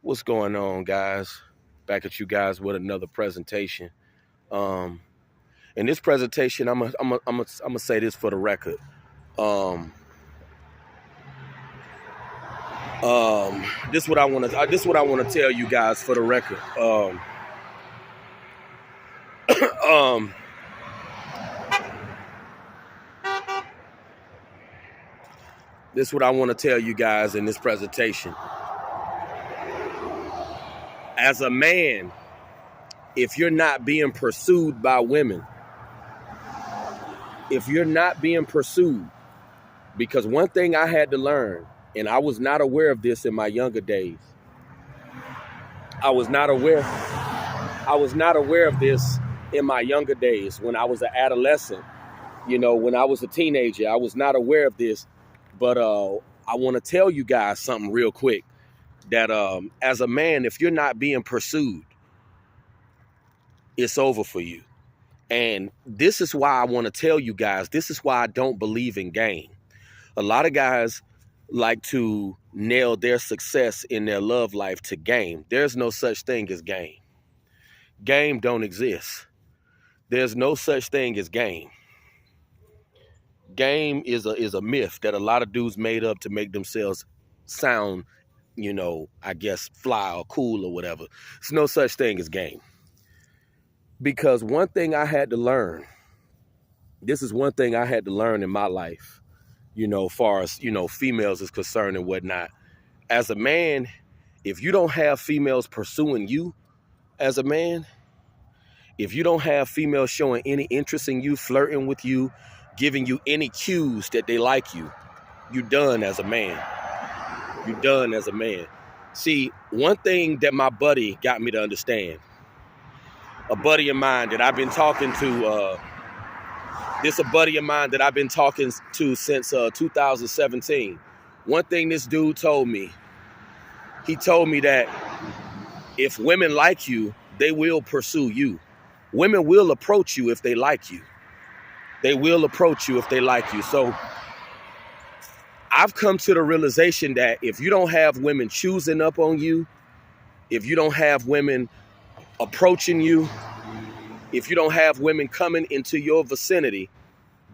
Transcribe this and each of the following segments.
What's going on, guys? Back at you guys with another presentation. Um, in this presentation, I'm gonna say this for the record. Um, this what I want to. This what I want to tell you guys for the record. Um, this what I want to tell you guys in this presentation. As a man, if you're not being pursued by women, if you're not being pursued, because one thing I had to learn, and I was not aware of this in my younger days. I was not aware of this in my younger days when I was an adolescent. When I was a teenager, I was not aware of this. But I want to tell you guys something real quick, that as a man, if you're not being pursued, it's over for you. And this is why I want to tell you guys, this is why I don't believe in game. A lot of guys like to nail their success in their love life to game. There's no such thing as game. Game don't exist. There's no such thing as game. Game is a myth that a lot of dudes made up to make themselves sound, I guess fly or cool or whatever. There's no such thing as game. Because one thing I had to learn, this is one thing I had to learn in my life, far as, females is concerned and whatnot. As a man, if you don't have females pursuing you as a man, if you don't have females showing any interest in you, flirting with you, giving you any cues that they like you, you're done as a man. You're done as a man. See, one thing that my buddy got me to understand, a buddy of mine that I've been talking to, since 2017. One thing this dude told me, he told me that if women like you, they will pursue you. Women will approach you if they like you. They will approach you if they like you. So I've come to the realization that if you don't have women choosing up on you, if you don't have women approaching you, if you don't have women coming into your vicinity,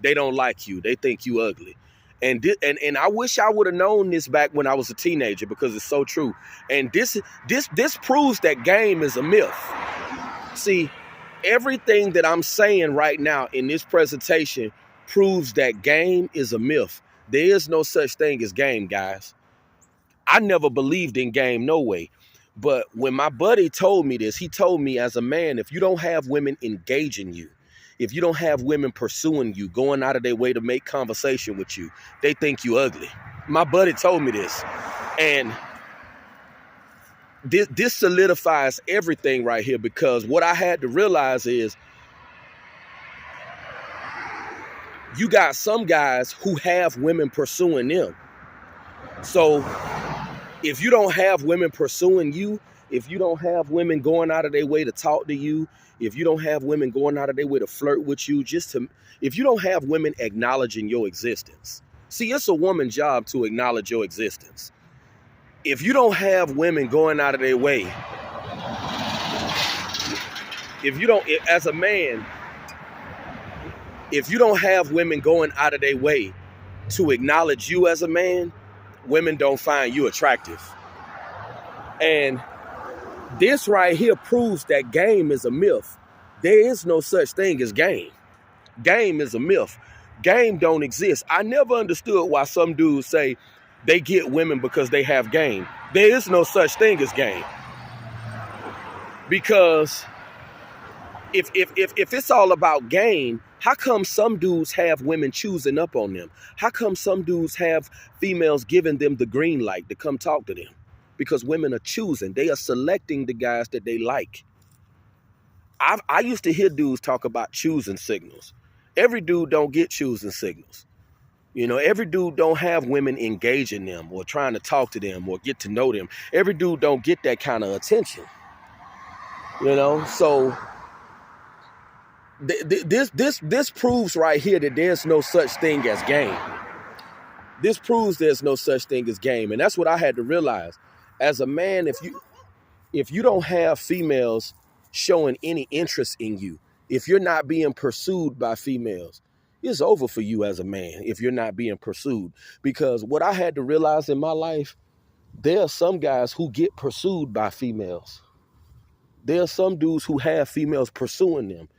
they don't like you. They think you ugly. And I wish I would have known this back when I was a teenager, because it's so true. And this proves that game is a myth. See, everything that I'm saying right now in this presentation proves that game is a myth. There is no such thing as game, guys. I never believed in game, no way. But when my buddy told me this, he told me, as a man, if you don't have women engaging you, if you don't have women pursuing you, going out of their way to make conversation with you, they think you ugly. My buddy told me this. And this solidifies everything right here, because what I had to realize is you got some guys who have women pursuing them. So if you don't have women pursuing you, if you don't have women going out of their way to talk to you, if you don't have women going out of their way to flirt with you, if you don't have women acknowledging your existence. See, it's a woman's job to acknowledge your existence. If you don't have women going out of their way, as a man, if you don't have women going out of their way to acknowledge you as a man, women don't find you attractive. And this right here proves that game is a myth. There is no such thing as game. Game is a myth. Game don't exist. I never understood why some dudes say they get women because they have game. There is no such thing as game. Because if it's all about game, how come some dudes have women choosing up on them? How come some dudes have females giving them the green light to come talk to them? Because women are choosing. They are selecting the guys that they like. I used to hear dudes talk about choosing signals. Every dude don't get choosing signals. Every dude don't have women engaging them or trying to talk to them or get to know them. Every dude don't get that kind of attention. So this proves right here that there's no such thing as game. This proves there's no such thing as game. And that's what I had to realize. As a man, if you don't have females showing any interest in you, if you're not being pursued by females, it's over for you as a man if you're not being pursued. Because what I had to realize in my life, there are some guys who get pursued by females. There are some dudes who have females pursuing them.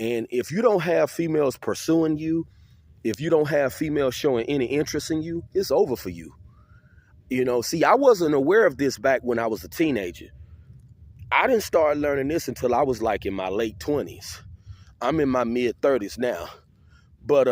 And if you don't have females pursuing you, if you don't have females showing any interest in you, it's over for you. You know, see, I wasn't aware of this back when I was a teenager. I didn't start learning this until I was like in my late 20s. I'm in my mid 30s now. But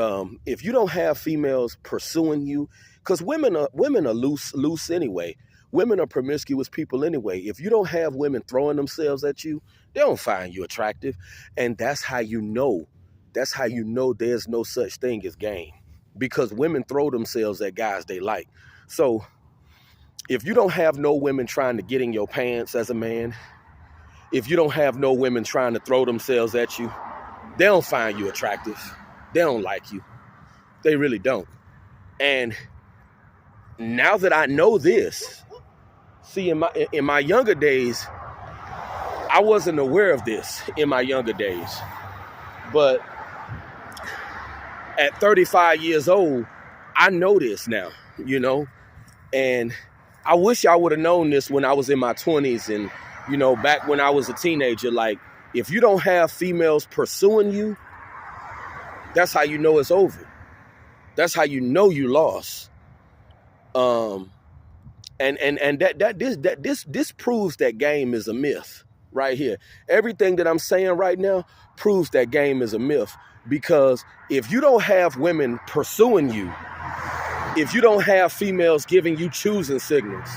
if you don't have females pursuing you, because women are loose anyway. Women are promiscuous people anyway. If you don't have women throwing themselves at you, they don't find you attractive. And that's how you know. That's how you know there's no such thing as game. Because women throw themselves at guys they like. So if you don't have no women trying to get in your pants as a man, if you don't have no women trying to throw themselves at you, they don't find you attractive. They don't like you. They really don't. And now that I know this, see, in my younger days, I wasn't aware of this in my younger days. But at 35 years old, I know this now, you know. And I wish I would have known this when I was in my 20s and, you know, back when I was a teenager. Like, if you don't have females pursuing you, that's how you know it's over. That's how you know you lost. And this proves that game is a myth right here. Everything that I'm saying right now proves that game is a myth, because if you don't have women pursuing you, if you don't have females giving you choosing signals,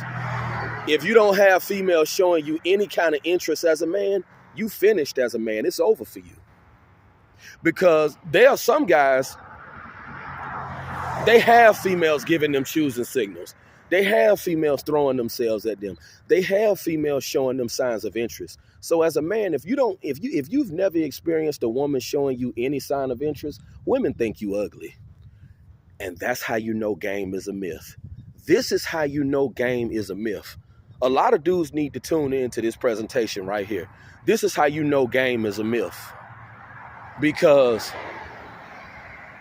if you don't have females showing you any kind of interest as a man, you finished as a man. It's over for you. Because there are some guys, they have females giving them choosing signals. They have females throwing themselves at them. They have females showing them signs of interest. So as a man, if you've never experienced a woman showing you any sign of interest, women think you ugly. And that's how you know game is a myth. This is how you know game is a myth. A lot of dudes need to tune into this presentation right here. This is how you know game is a myth. Because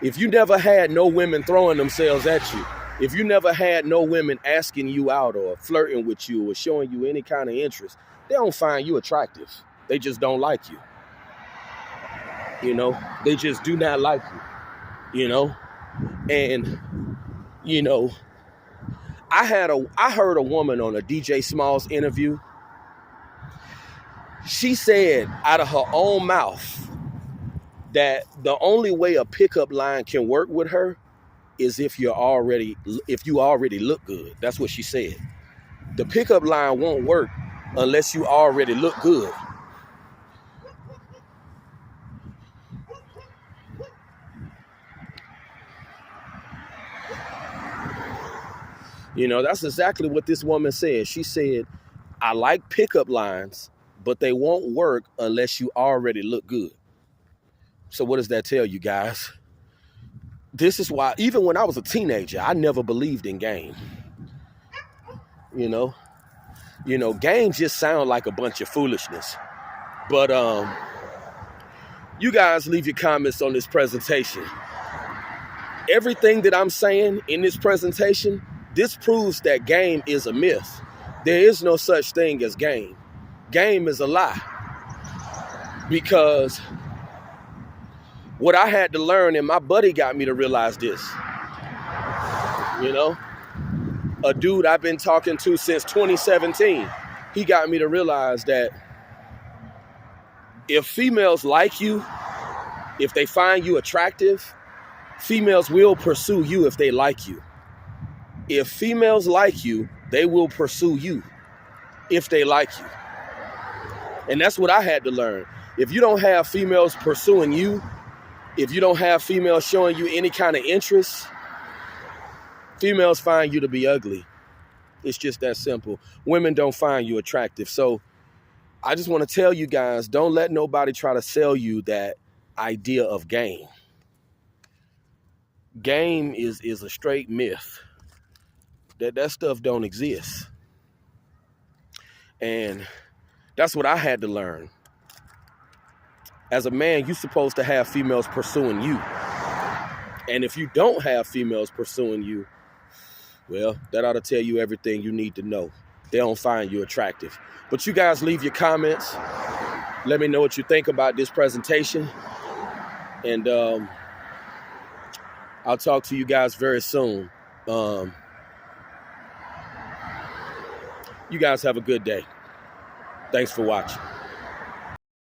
if you never had no women throwing themselves at you, if you never had no women asking you out or flirting with you or showing you any kind of interest, they don't find you attractive. They just don't like you. You know, they just do not like you, you know? And, you know, I heard a woman on a DJ Smalls interview. She said out of her own mouth that the only way a pickup line can work with her is if you already look good. That's what she said. The pickup line won't work unless you already look good. You know, that's exactly what this woman said. She said, I like pickup lines, but they won't work unless you already look good. So what does that tell you guys? This is why, even when I was a teenager, I never believed in game. You know, game just sound like a bunch of foolishness. But you guys leave your comments on this presentation. Everything that I'm saying in this presentation, this proves that game is a myth. There is no such thing as game. Game is a lie. Because what I had to learn, and my buddy got me to realize this, you know, a dude I've been talking to since 2017, he got me to realize that if females like you, if they find you attractive, females will pursue you if they like you. If females like you, they will pursue you if they like you. And that's what I had to learn. If you don't have females pursuing you, if you don't have females showing you any kind of interest, females find you to be ugly. It's just that simple. Women don't find you attractive. So I just want to tell you guys, don't let nobody try to sell you that idea of game. Game is a straight myth. That stuff don't exist. And That's what I had to learn. As a man, you're supposed to have females pursuing you. And if you don't have females pursuing you, well, that ought to tell you everything you need to know. They don't find you attractive. But you guys leave your comments. Let me know what you think about this presentation. And I'll talk to you guys very soon. You guys have a good day. Thanks for watching.